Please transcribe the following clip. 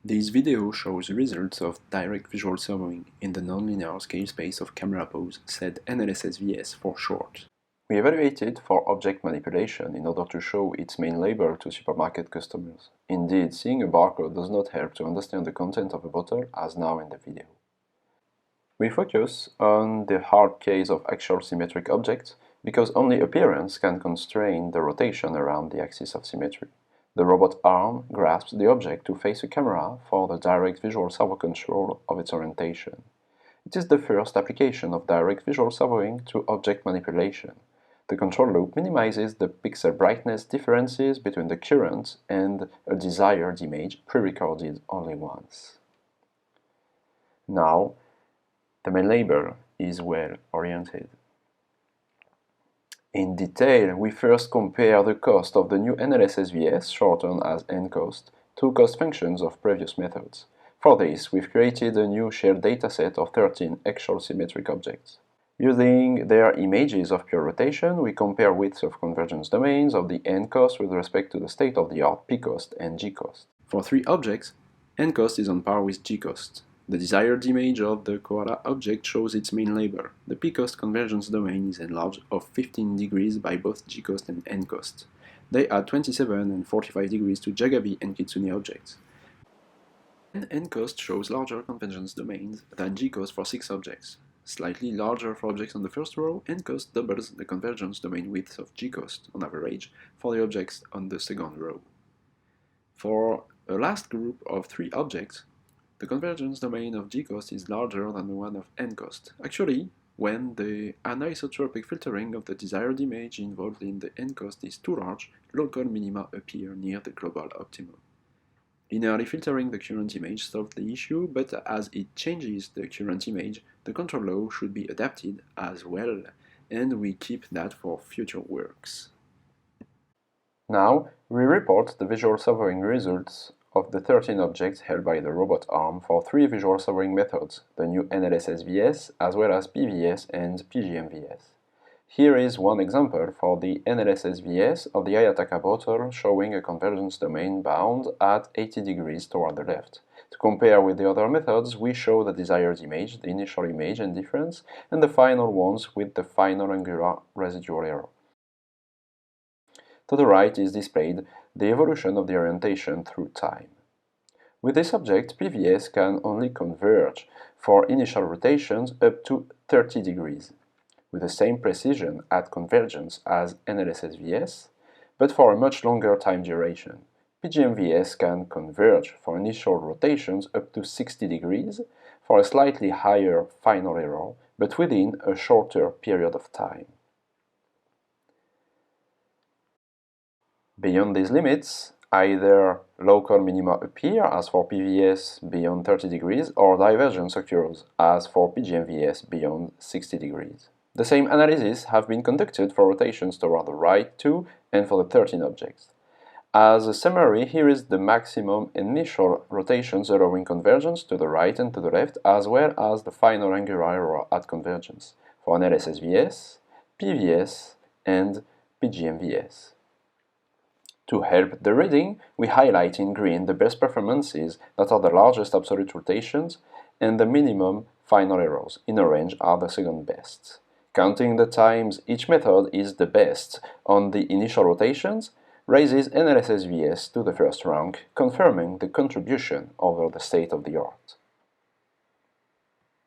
This video shows the results of direct visual servoing in the nonlinear scale space of camera pose, said NLSSVS for short. We evaluated for object manipulation in order to show its main label to supermarket customers. Indeed, seeing a barcode does not help to understand the content of a bottle, as now in the video. We focus on the hard case of axial-symmetric objects because only appearance can constrain the rotation around the axis of symmetry. The robot arm grasps the object to face a camera for the direct visual servo control of its orientation. It is the first application of direct visual servoing to object manipulation. The control loop minimizes the pixel brightness differences between the current and a desired image pre-recorded only once. Now, the main label is well oriented. In detail, we first compare the cost of the new NLSSVS, shortened as nCost, to cost functions of previous methods. For this, we've created a new shared dataset of 13 axial-symmetric objects. Using their images of pure rotation, we compare widths of convergence domains of the nCost with respect to the state-of-the-art pCost and gCost. For 3 objects, nCost is on par with gCost. The desired image of the koala object shows its main label. The pCost convergence domain is enlarged of 15 degrees by both gCost and nCost. They add 27 and 45 degrees to Jagabi and Kitsune objects. And nCost shows larger convergence domains than gCost for 6 objects. Slightly larger for objects on the first row, nCost doubles the convergence domain width of gCost, on average, for the objects on the second row. For a last group of 3 objects, the convergence domain of gCost is larger than the one of nCost. Actually, when the anisotropic filtering of the desired image involved in the nCost is too large, local minima appear near the global optimum. Linearly filtering the current image solves the issue, but as it changes the current image, the control law should be adapted as well, and we keep that for future works. Now, we report the visual servoing results of the 13 objects held by the robot arm for 3 visual servoing methods, the new NLSSVS, as well as PVS and PGMVS. Here is one example for the NLSSVS of the Ayataka bottle showing a convergence domain bound at 80 degrees toward the left. To compare with the other methods, we show the desired image, the initial image and difference, and the final ones with the final angular residual error. To the right is displayed the evolution of the orientation through time. With this object, PVS can only converge for initial rotations up to 30 degrees, with the same precision at convergence as NLSSVS, but for a much longer time duration. PGMVS can converge for initial rotations up to 60 degrees for a slightly higher final error, but within a shorter period of time. Beyond these limits, either local minima appear, as for PVS beyond 30 degrees, or divergence occurs, as for PGMVS beyond 60 degrees. The same analyses have been conducted for rotations toward the right too, and for the 13 objects. As a summary, here is the maximum initial rotations allowing convergence to the right and to the left, as well as the final angular error at convergence for NLSSVS, PVS, and PGMVS. To help the reading, we highlight in green the best performances that are the largest absolute rotations and the minimum final errors. In orange are the second best. Counting the times each method is the best on the initial rotations raises NLSSVS to the first rank, confirming the contribution over the state of the art.